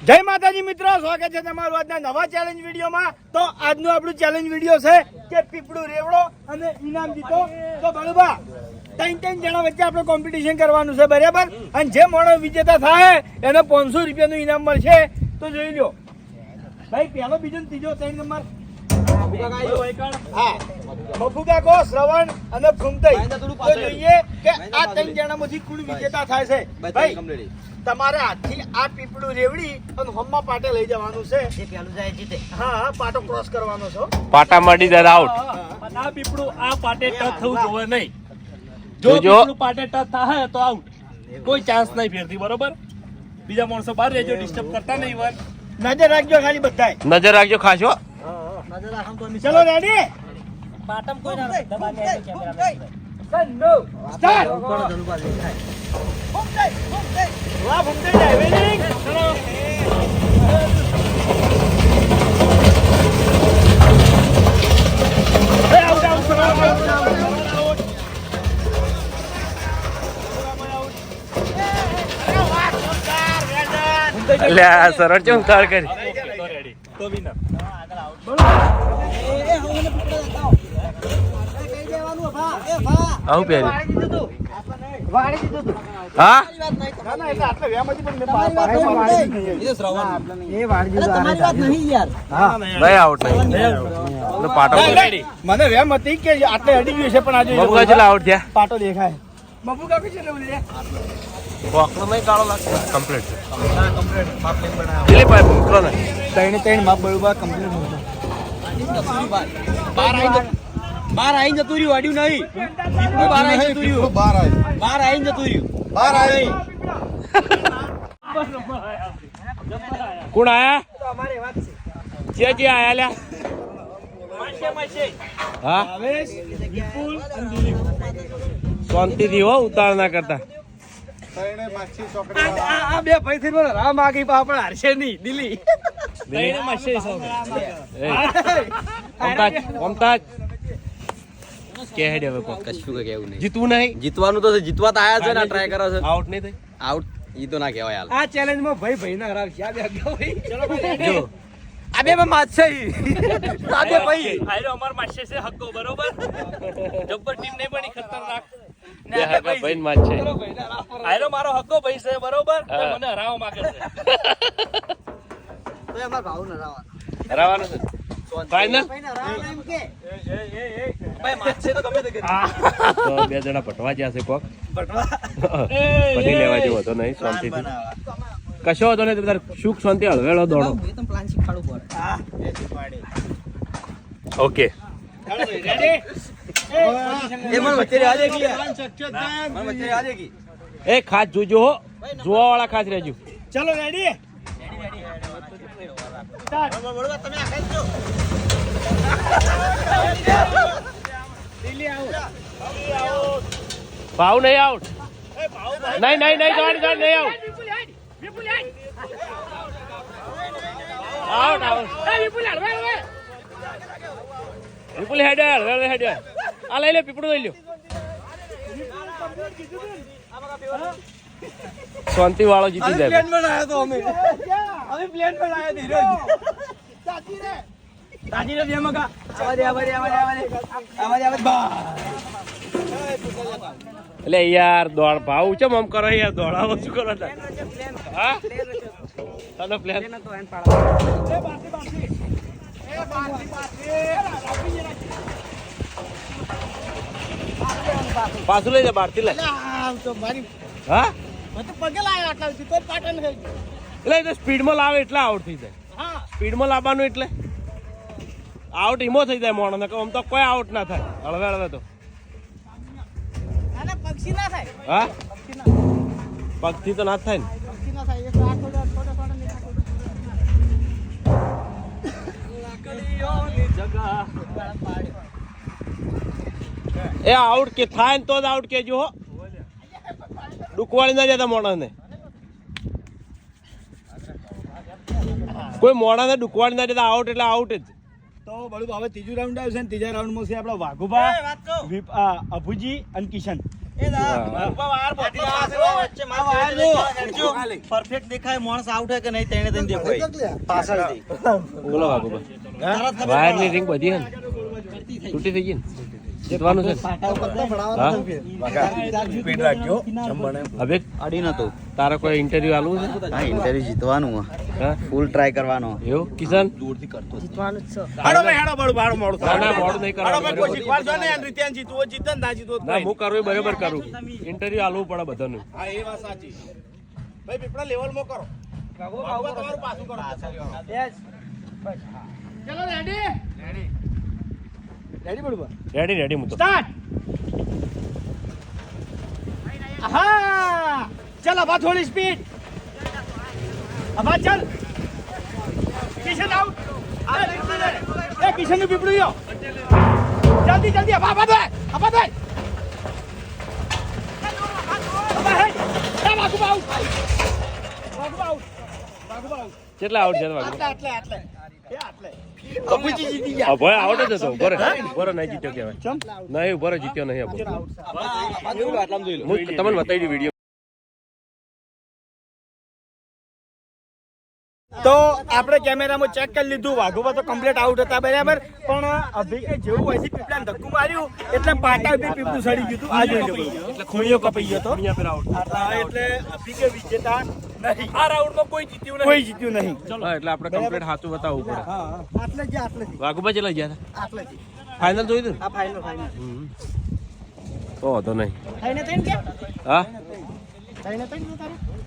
જય માતાજી મિત્રો, સ્વાગત છે તમારું આજના નવા ચેલેન્જ વિડીયોમાં। તો આજનું આપણું ચેલેન્જ વિડીયો છે કે પીપળું રેવડો અને ઇનામ જીતો। તો બળુબા ત્રણ જણા વચ્ચે આપણે કોમ્પિટિશન કરવાનું છે, બરાબર? અને જે માણસ વિજેતા થાય એને 500 રૂપિયાનું ઇનામ મળશે। તો જોઈ લો ભાઈ, પહેલો બીજો ત્રીજો 3 નંબર મફુકાકો, શ્રવણ અને ફૂમતઈ। તો જોઈએ કે આ 3 જણામાંથી કોણ વિજેતા થાય છે। ભાઈ તમારે હાથથી આ પીપળું રેવડી અને હમ્મા પાટે લઈ જવાનું છે। જે પેલું જાય જીતે। હા, પાટો ક્રોસ કરવાનો છે। પાટા મળી જાય આઉટ। આ પીપળું આ પાટે ટચ થવું જોવે નહીં। જો પીપળું પાટે ટચ થાય તો આઉટ, કોઈ ચાન્સ નહીં ફેરથી, બરોબર? બીજા માણસો બહાર રહેજો, ડિસ્ટર્બ કરતા નહીં વર। નજર રાખજો ખાલી બધાય, નજર રાખજો ખાસો। ચલો રેડી, પાટમ કોઈ ના દબાને આવે કેમેરામેન સ્ટાર્ટ। વાહ ફૂમતઈ ડ્રાઇવિંગ, ચલો। આઉટ આઉટ લે સરળ ચમ તાર કરી રેડી તો વિનર। આવું પહેરી હા ભાઈ આઉટ નહીં પાટો મને વેમ હતી કે આટલે અડી ગયું છે, પણ આજે બબુકા ચલા આઉટ થયા। પાટો દેખાય। બબુકા કે છે લે બોકનો નહીં કાળો લાગતો કમ્પ્લીટ દિલીપ ભાઈ મોકલો ને ત્રણ માપ બળુબા કમ્પ્લીટ બાર આઈને જતું રહ્યું, અડ્યું નહીં। પીપળું બાર આઈને જતું રહ્યું, બાર આઈને જતું રહ્યું, બાર આઈ। કોણ આયા? અમારી વાત છે। જે આયા લ્યા હા શાંતિથી હો, ઉતાર ના કરતા। આ બે ભાઈ થી બોલો રામ આગી પણ હારશે નહીં દિલ્હી। મમતાજ કે હેડ હવે કોક કશું કે કેવું નહીં, જીતવું નહીં, જીતવાનું તો છે, જીતવા તો આયા છે ને, ટ્રાય કરો છો, આઉટ નહીં થઈ। આઉટ ઈ તો ના કહેવાય હાલ। આ ચેલેન્જ માં ભાઈ ભાઈ ના હરાવશે। આ બે અગાઉ ભાઈ, ચલો જો આ બે માં માત છે ઈ આ બે ભાઈ આયરો અમાર માસે છે હક્કો, બરોબર? જબ્બર ટીમ નહીં બની, ખતરનાક બે હાકા ભાઈ માં છે। આયરો મારો હક્કો ભાઈ છે, બરોબર? મને હરાવવા માંગે છે। તો અમાર ભાવ ન હરાવવાનો। હરાવવાનું છે ફાઈનલ। ભાઈ ના હરાવવાનો એમ કે ભાઈ માસ છે તો ગમે તે કરી। તો બે જણા ભટવા ગયા છે કોક, પટી લેવા જેવો હતો નહીં, શાંતિથી કશો હતો નહીં, તારે સુખ શાંતિ હળવેળો દોડો। પ્લાન શીખવાડવું પડે। Okay ready? એ મને વચ્ચે આ દેખી મને વચ્ચે આ દેખી એ ખાસ જોજો હો, જોવા વાળા ખાસ રહેજો। ચલો રેડી? ભાવ નહીં આઉટ, નહીં નહીં નહીં ગાડી ગાડી નહીં આઉટ, આઉટ આઉટ વિપુલ હેડ હેડ આ લઈ લે, પીપળું લઈ લ્યો। શાંતિ વાળો જીતી જાય। પ્લેન બનાવ્યો તો અમે પ્લેન બનાવ્યો ધીરજ તાજી રે બેમકા આવાજ એટલે યાર દોડ ભાવ ચમ આમ કરો યાર, દોડાવો શું કરો? હા તને પ્લેન પાછું લઈ જા, બહારથી લઈ। હા પગે લાવ્યો આટલા સુધી કોઈ પાટણ થઈ એટલે એ તો સ્પીડમાં લાવે એટલે આઉટ થઈ જાય। હા સ્પીડમાં લાવવાનું એટલે આઉટ ઈમો થઈ જાય મોણો ને, આમ તો કોઈ આઉટ ના થાય હળવે હળવે તો। અને પક્ષી ના થાય, હા પગથી તો ના જ થાય ને। પક્ષી ના થાય, એક આ થોડો એ આઉટ કે થાય ને તો જ આઉટ કેજો હો, ડુકવાળી ના જતા મોણા ને, કોઈ મોણા ને ડુકવાળી ના જતા આઉટ એટલે આઉટ જ। તો બળું હવે ત્રીજું રાઉન્ડ આવ્યું છે ને ત્રીજા રાઉન્ડમાં છે આપણા વાઘુભા, અભુજી અને કિશન। પરફેક્ટ દેખાય માણસ આઉટ હે કે નહીં તેને તેને દેખાય પાછળથી બોલો વાઘુબા વાયરની રિંગ બધી હે ને તૂટી થઈ ગઈ ને જીતવાનું છે હવે અડી નતો તારા કોઈ ઇન્ટરવ્યુ આલવું છે હા ઇન્ટરવ્યુ જીતવાનું હા ફૂલ ટ્રાય કરવાનો એવું કિશન દૂરથી કરતો હાડો ભાઈ હાડો બળું ભાડું મોડું ના ના મોડું નહીં કરવાનું કોઈ શીખવાડજો ને રીત્યાન જીતવું હોય જીતે ને ના જીતવું હોય ના હું કરું એ બરાબર કરું ઇન્ટરવ્યુ આલવું પડે બધાનું હા એ વાત સાચી ભાઈ પીપળા લેવલમાં કરો તમારું પાછું કરો ચલો રેડી રેડી બળું રેડી હું તો સ્ટાર્ટ હા ચલ અબા થોડી સ્પીડ અબા ચલ કિશન આઉટ એ કિશન નું પીપળું યો જલ્દી જલ્દી અબા અબા દે અબા હે એ વાગુ આઉટ કેટલા આઉટ છે વાઘુબા આટલે આટલે એ આટલે ભાઈ આવડે જ હતો બરે નહીં જીત્યો કહેવાય નહીં બરે જીત્યો નહીં હું તમને બતાવી દઉં વિડીયો તો આપણે કેમેરામાં ચેક કરી લીધું વાઘુબા તો કમ્પ્લીટ આઉટ હતા બરાબર પણ અભિકે જેવું અહીંથી પીપળાને ધક્કું માર્યું એટલે પાટા બી પીપળું સડી ગયું હતું આ જોઈ લો એટલે ખૂણિયો કપાઈ ગયો હતો એટલે અભિકે વિજેતા નહીં આ રાઉન્ડમાં કોઈ જીત્યું કોઈ જીત્યું નહીં હા એટલે આપણે કમ્પ્લીટ સાચું બતાવવું પડે હા આટલે જ આટલે જ વાઘુબા ચલા ગયા હતા આટલે જ ફાઇનલ જોઈ દઉં આ ફાઇનલ ફાઇનલ તો વાંધો નહીં થઈને થઈને કે હા થઈને થઈને તારે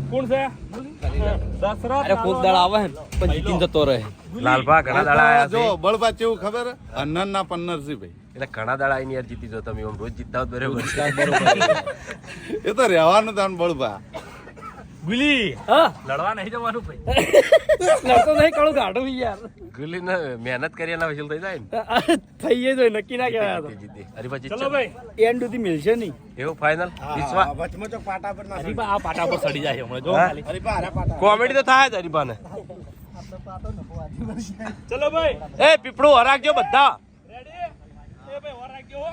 કોણ છે દશરથ અરે કોક દાળ આવે હે પણ જીતીને જતો રહે લાલભા ઘણા દાડા આયા જો છે બળબા કેવું ખબર અન્નન ના પન્નર છે ભાઈ એટલે ઘણા દાડા આઈને યાર જીતી જો તમે આમ રોજ જીતતા હોત બરાબર એ તો રહેવાનું તાન બળબા ગુલી લડવા નહીં જવાનું ભાઈ લડતો નહીં કળું ગાઢું યાર ગુલી ને મહેનત કરી એના વસીલ થઈ જાય ને થઈ જાય નક્કી ના કહેવાય જીતી હરીફા ચલો જીતશે ભાઈ એન્ડ સુધી મિલશે નહીં એવું ફાઇનલ વિશ્વાસ વચમાં ચોક પાટા પર ના હરીબા આ પાટા પર સડી જાય હમણાં જો હા? ખાલી હરીપા હારા પાટા કોમેડી તો થાય જ હરીફાને ચલો ભાઈ એ પીપળું હરાકજો બધા રેડી એ ભાઈ ઓર રાખજો હો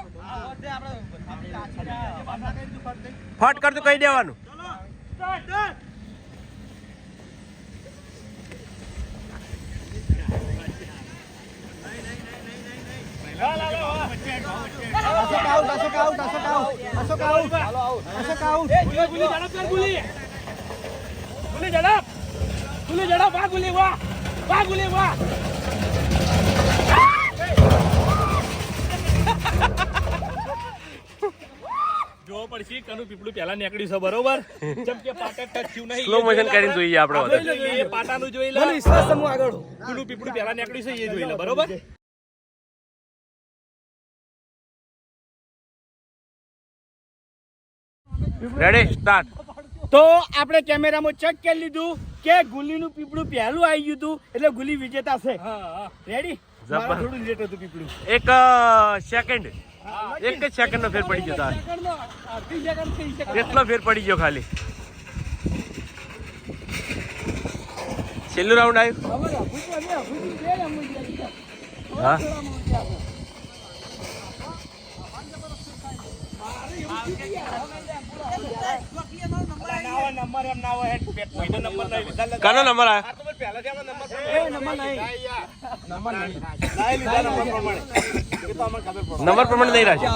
ફટ કરતું કહી દેવાનું સ્ટાર્ટ ગુલી ઝડપ કર ગુલી ઝડપ વાહ ગુલી વાહ જો પડશે કનું પીપળું પહેલા નીકળ્યું છે બરોબર જેમ કે પાટા ટચ થયું નહીં સ્લો મોશન કરીને જોઈએ આપણે બધા એ પાટાનું જોઈ લે વિશ્વાસ છે હું આગળ કનું પીપળું પહેલા નીકળ્યું છે એ જોઈ લે બરોબર રેડી સ્ટાર્ટ તો આપણે કેમેરામાં ચેક કરી લીધું કે ગુલીનું પીપળું પહેલું આવી ગયું હતું એટલે ગુલી વિજેતા છે રેડી મારું થોડું લેટ હતું પીપળું એક સેકન્ડ એક જ સેકન્ડ નો ફેર પડી ગયો તારે એટલો ફેર પડી ગયો ખાલી છેલ્લું રાઉન્ડ આવ્યું હા કાનો નંબર આવ્યો નંબર પ્રમાણે નહીં રાખે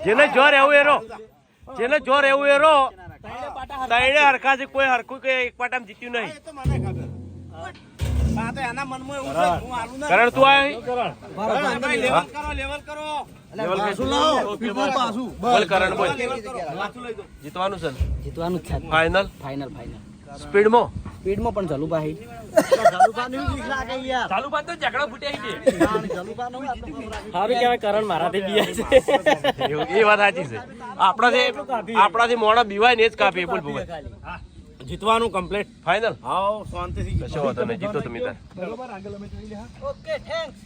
જેને જોર એવું એરો જેને જોર એવું એરો તૈણે હરખા છે કોઈ હરખું કે એક પાટામાં જીત્યું નહીં કરણ તું બોલ કરણ બોલ જીતવાનું છે જીતવાનું જ છે ફાઇનલ ફાઇનલ સ્પીડમાં સ્પીડમાં પણ ચાલુ ભાઈ ચાલુ બાદ તો ઝઘડો ફૂટ્યા છે સારું કહેવાય કરણ મારાથી બિયા છે એ વાત સાચી છે આપણાથી મોડા બીવાય ને જ કાપી બોલ ભૂવે જીતવાનું કમ્પ્લીટ ફાઇનલ હાઉ શાંતિથી કશો વાંધો નહીં જીતો તમે તાર ઓકે થેન્ક્સ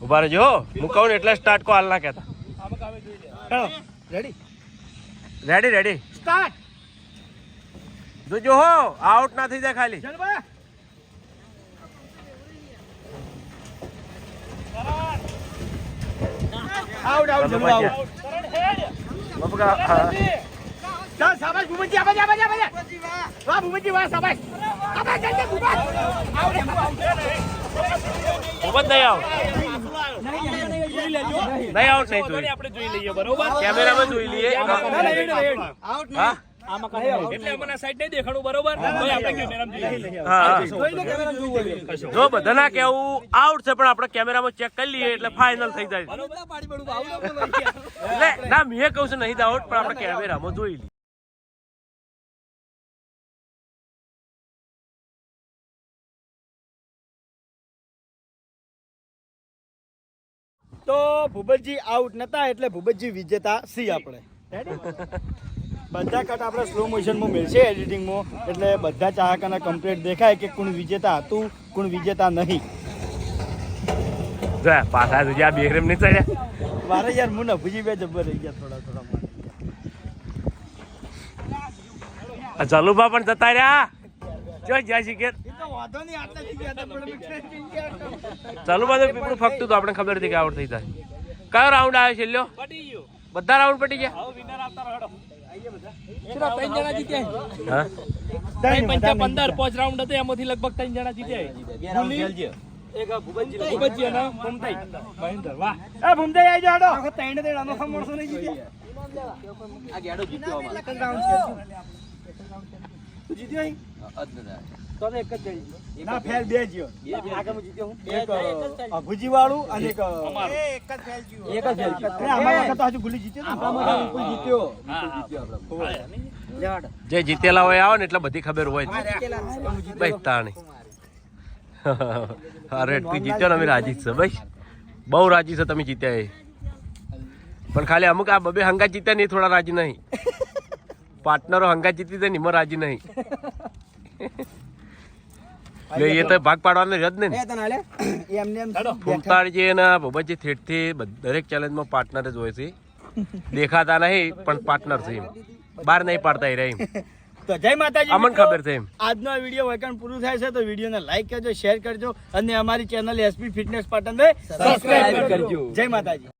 ઉભા રહેજો હું કહું ને એટલે સ્ટાર્ટ કો હાલ ના કહેતા રેડી રેડી રેડી સ્ટાર્ટ જોજો હો આઉટ ના થઈ જાય ખાલી ચલ ભાઈ આઉટ આઉટ ચલો આઉટ બબકા હા ચાલ શાબાશ ભૂપતજી આબાજ વાહ ભૂપતજી વાહ શાબાશ આબાજ જલ્દી ભૂપત આઉટ ભૂપત નહીં આઉટ નહીં આઉટ નહીં જોઈ આપણે જોઈ લઈએ બરોબર કેમેરામાં જોઈ લઈએ હા એટલે અમને સાઈડ નહીં દેખાડું બરોબર તો આપણે કેમેરામાં જોઈ લઈએ હા જો બધાના કેવું આઉટ છે પણ આપણે કેમેરામાં ચેક કરી લઈએ એટલે ફાઇનલ થઈ જાય એટલે ના મેં કહું છું નહીં આઉટ પણ આપણે કેમેરામાં જોઈ લઈએ તો ભૂપતજી આઉટ નતા એટલે ભૂપતજી વિજેતા સી આપણે બધા કટ આપણે સ્લો મોશનમાં મળશે એડિટિંગમાં એટલે બધા ચાહકોને કમ્પ્લીટ દેખાય કે કોણ વિજેતા હતું કોણ વિજેતા નહીં જો પાછા સુધી આ બેગ્રેમ નહીં ચડ્યા મારે યાર હું નભુજી બે જબ્બર રહી ગયા થોડા આ જલુભા પણ જતા રહ્યા જો જ્યાં શીખે જલુભા તો પીપળું ફકતું તો આપણે ખબર હતી કે આઉટ થઈ જાય કયો રાઉન્ડ આવ્યો છે લ્યો પટી ગયું બધા રાઉન્ડ પટી ગયા હવે વિનર આવતા રહો ચલો 3 જણા જીત્યા હા 15 પાંચ રાઉન્ડ હતો એમાંથી લગભગ 3 જણા જીત્યા એક ભૂપતજી અને ભૂમતાઈ મહેન્દ્ર વાહ એ ભૂમતાઈ આવી જાડો આખો ત્રણ ત્રણ અનોખા માણસો નહીં જીત્યા આ ગેડો જીત્યો અમારો તું જીત્યો અહીં? તો એક જ જણી ના ફેર બે જીઓ આગળ જીત્યો હું એક અભુજી વાળું અને એક એક જ ફેર જીઓ એક જ ફેર જીઓ અમારા વખત તો હજુ ગુલી જીત્યો આપણામાં કોઈ જીત્યો જે જીતેલા હોય આવો ને એટલે બધી ખબર હોય ભાઈ તાણી અરે તું જીત્યો ને અમે રાજી છે ભાઈ બહુ રાજી છે તમે જીત્યા એ પણ ખાલી અમુક આ બબે હંગા જીત્યા નહીં થોડા રાજી નહીં પાર્ટનરો હંગા જીતી છે નિમો રાજી નહીં એ તો ભાગ પાડવાનો રદ ને એમને એમ ફૂમતાળજી અને ભૂપતજી થેટથી દરેક ચેલેન્જમાં પાર્ટનર જ હોય છે દેખાતા નહીં પણ પાર્ટનર છે એમ બહાર નહીં પાડતા એ રહી તો જય માતાજી અમને મિત્રો. ખબર છે એમ આજનો આ વિડીયો વૈકણ પૂરું થાય છે તો વિડીયોને લાઈક કરજો શેર કરજો અને અમારી channel SP fitness Patan subscribe કરજો જય માતાજી.